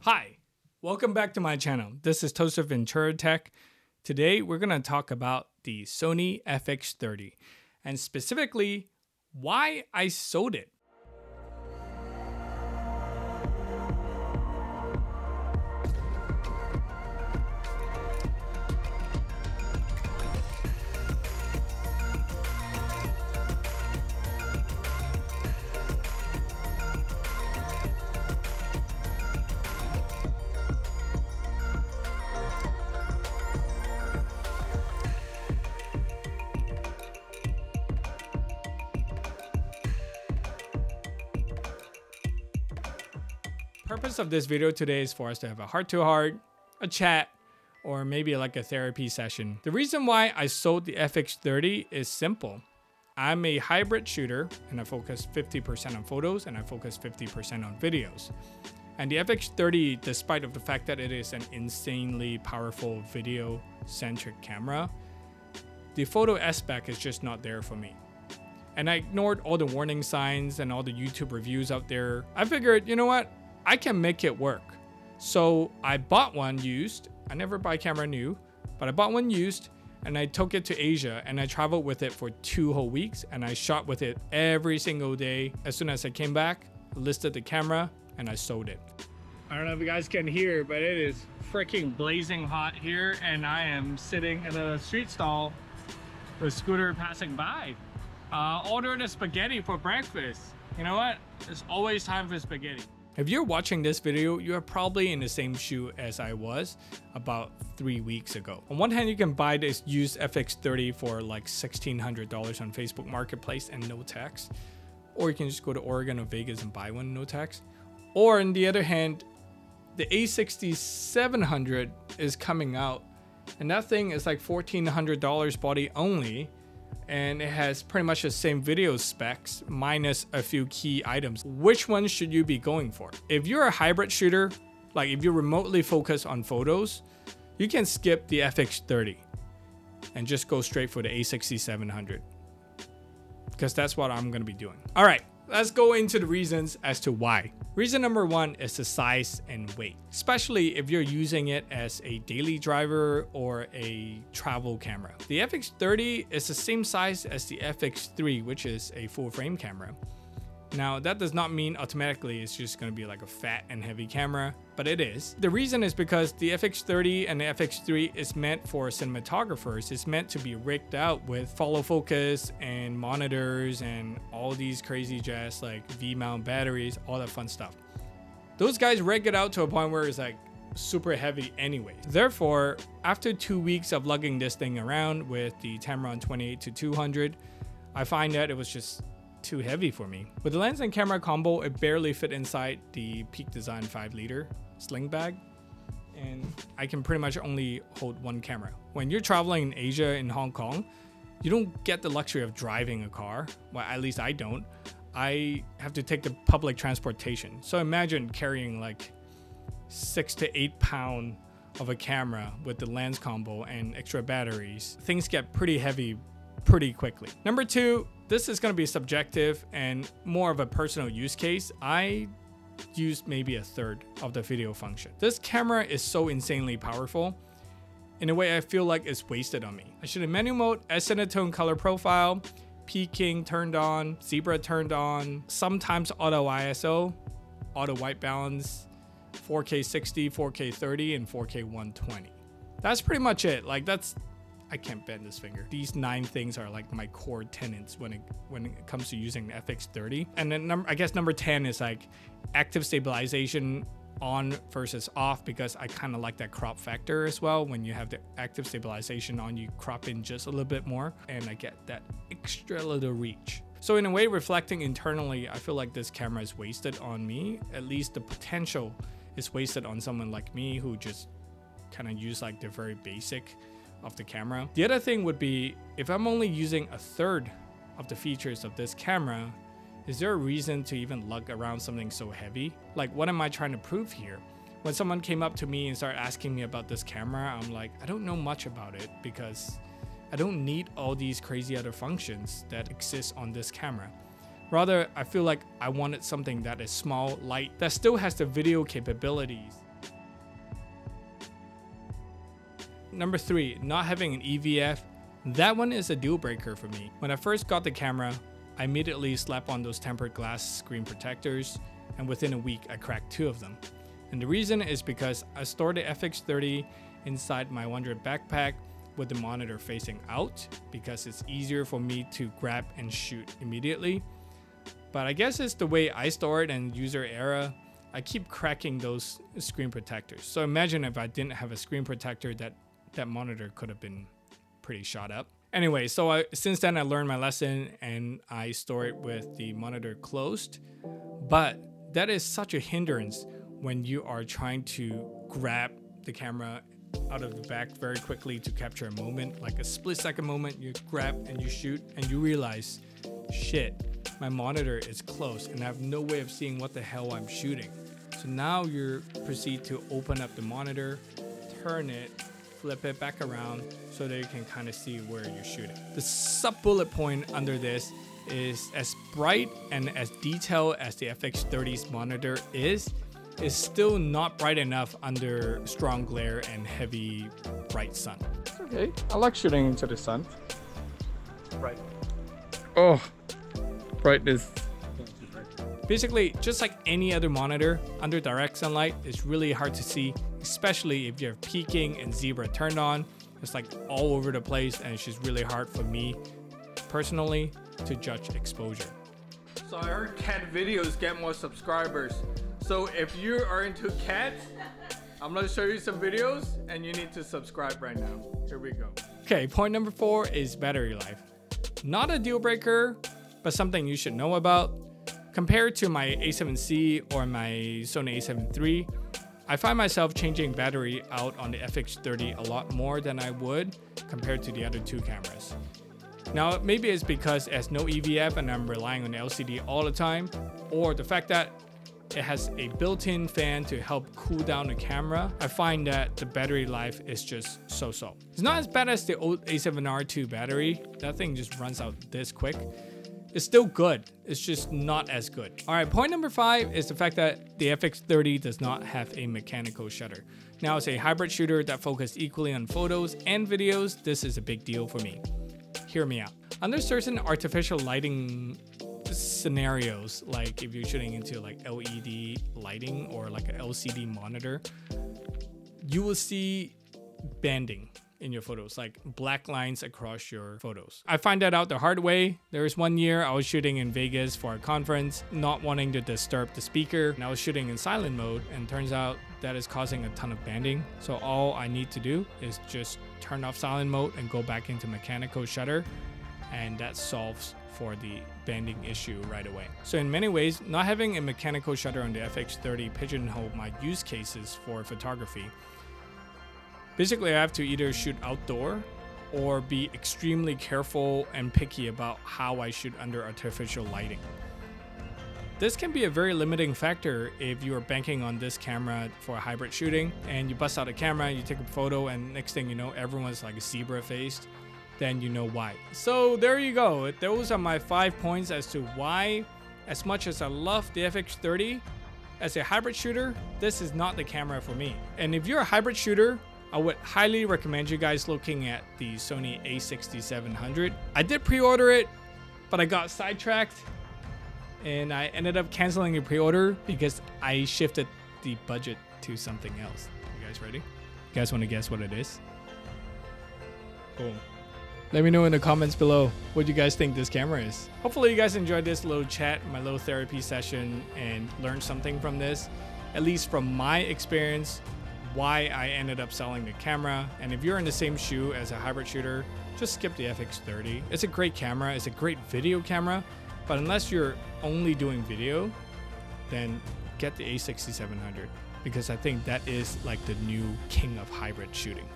Hi, welcome back to my channel. This is Toast of Ventura Tech. Today we're going to talk about the Sony FX30 and specifically why I sold it. Purpose of this video today is for us to have a heart-to-heart, a chat, or maybe like a therapy session. The reason why I sold the FX30 is simple. I'm a hybrid shooter and I focus 50% on photos and I focus 50% on videos. And the FX30, despite of the fact that it is an insanely powerful video-centric camera, the photo aspect is just not there for me. And I ignored all the warning signs and all the YouTube reviews out there. I figured, you know what? I can make it work. So I bought one used. I never buy camera new, but I bought one used and I took it to Asia and I traveled with it for 2 whole weeks and I shot with it every single day. As soon as I came back, I listed the camera and I sold it. I don't know if you guys can hear, but it is freaking blazing hot here and I am sitting in a street stall with a scooter passing by. Ordered a spaghetti for breakfast. You know what? There's always time for spaghetti. If you're watching this video, you are probably in the same shoe as I was about 3 weeks ago. On one hand, you can buy this used FX30 for like $1,600 on Facebook Marketplace and no tax. Or you can just go to Oregon or Vegas and buy one, no tax. Or on the other hand, the A6700 is coming out. And that thing is like $1,400 body only. And it has pretty much the same video specs minus a few key items. Which one should you be going for? If you're a hybrid shooter, like if you remotely focus on photos, you can skip the FX30 and just go straight for the A6700 because that's what I'm going to be doing. All right, let's go into the reasons as to why. Reason number one is the size and weight, especially if you're using it as a daily driver or a travel camera. The FX30 is the same size as the FX3, which is a full frame camera. Now, that does not mean automatically it's just going to be like a fat and heavy camera, but it is. The reason is because the FX30 and the FX3 is meant for cinematographers. It's meant to be rigged out with follow focus and monitors and all these crazy jazz like V-mount batteries, all that fun stuff. Those guys rig it out to a point where it's like super heavy anyway. Therefore, after 2 weeks of lugging this thing around with the Tamron 28-200, I find that it was just too heavy for me. With the lens and camera combo, it barely fit inside the Peak Design 5-liter sling bag, and I can pretty much only hold one camera. When you're traveling in Asia, in Hong Kong, you don't get the luxury of driving a car. Well, at least I don't. I have to take the public transportation. So imagine carrying like 6 to 8 pounds of a camera with the lens combo and extra batteries. Things get pretty heavy pretty quickly. Number two, this is going to be subjective and more of a personal use case. I used maybe a third of the video function. This camera is so insanely powerful. In a way, I feel like it's wasted on me. I shoot in manual mode, S-tone color profile, peaking turned on, zebra turned on, sometimes auto ISO, auto white balance, 4K 60, 4K 30, and 4K 120. That's pretty much it. Like I can't bend this finger. These 9 things are like my core tenets when it comes to using the FX30. And then I guess number 10 is like active stabilization on versus off, because I kind of like that crop factor as well. When you have the active stabilization on, you crop in just a little bit more and I get that extra little reach. So in a way, reflecting internally, I feel like this camera is wasted on me. At least the potential is wasted on someone like me who just kind of use like the very basic of the camera. The other thing would be, if I'm only using a third of the features of this camera, is there a reason to even lug around something so heavy? Like, what am I trying to prove here? When someone came up to me and started asking me about this camera, I'm like, I don't know much about it because I don't need all these crazy other functions that exist on this camera. Rather, I feel like I wanted something that is small, light, that still has the video capabilities Number 3, not having an EVF. That one is a deal breaker for me. When I first got the camera, I immediately slapped on those tempered glass screen protectors, and within a week I cracked 2 of them. And the reason is because I stored the FX30 inside my Ventura backpack with the monitor facing out because it's easier for me to grab and shoot immediately. But I guess it's the way I store it and user error. I keep cracking those screen protectors. So imagine if I didn't have a screen protector, that monitor could have been pretty shot up. Anyway, so since then I learned my lesson and I store it with the monitor closed. But that is such a hindrance when you are trying to grab the camera out of the back very quickly to capture a moment, like a split-second moment. You grab and you shoot and you realize, shit, my monitor is closed and I have no way of seeing what the hell I'm shooting. So now you proceed to open up the monitor, turn it, flip it back around so that you can kind of see where you're shooting. The sub-bullet point under this is as bright and as detailed as the FX30's monitor is still not bright enough under strong glare and heavy bright sun. Okay, I like shooting into the sun. Bright. Oh, brightness. Basically, just like any other monitor, under direct sunlight, it's really hard to see, especially if you have peaking and zebra turned on. It's like all over the place, and it's just really hard for me, personally, to judge exposure. So I heard cat videos get more subscribers. So if you are into cats, I'm gonna show you some videos, and you need to subscribe right now. Here we go. Okay, point number 4 is battery life. Not a deal breaker, but something you should know about. Compared to my A7C or my Sony A7 III, I find myself changing battery out on the FX30 a lot more than I would compared to the other 2 cameras. Now, maybe it's because it has no EVF and I'm relying on LCD all the time, or the fact that it has a built-in fan to help cool down the camera. I find that the battery life is just so-so. It's not as bad as the old A7R2 battery. That thing just runs out this quick. It's still good, it's just not as good. All right, point number 5 is the fact that the FX30 does not have a mechanical shutter. Now, as a hybrid shooter that focuses equally on photos and videos, this is a big deal for me. Hear me out. Under certain artificial lighting scenarios, like if you're shooting into like LED lighting or like an LCD monitor, you will see banding in your photos, like black lines across your photos. I find that out the hard way. There was one year I was shooting in Vegas for a conference, not wanting to disturb the speaker, and I was shooting in silent mode, and turns out that is causing a ton of banding. So all I need to do is just turn off silent mode and go back into mechanical shutter, and that solves for the banding issue right away. So in many ways, not having a mechanical shutter on the FX30 pigeonholed my use cases for photography. Basically, I have to either shoot outdoor or be extremely careful and picky about how I shoot under artificial lighting. This can be a very limiting factor if you are banking on this camera for hybrid shooting and you bust out a camera, you take a photo, and next thing you know, everyone's like zebra faced. Then you know why. So there you go. Those are my 5 points as to why, as much as I love the FX30, as a hybrid shooter, this is not the camera for me. And if you're a hybrid shooter, I would highly recommend you guys looking at the Sony A6700. I did pre-order it, but I got sidetracked and I ended up canceling the pre-order because I shifted the budget to something else. You guys ready? You guys want to guess what it is? Boom. Let me know in the comments below what you guys think this camera is. Hopefully you guys enjoyed this little chat, my little therapy session, and learned something from this, at least from my experience, why I ended up selling the camera. And if you're in the same shoe as a hybrid shooter, just skip the FX30. It's a great camera, it's a great video camera, but unless you're only doing video, then get the A6700, because I think that is like the new king of hybrid shooting.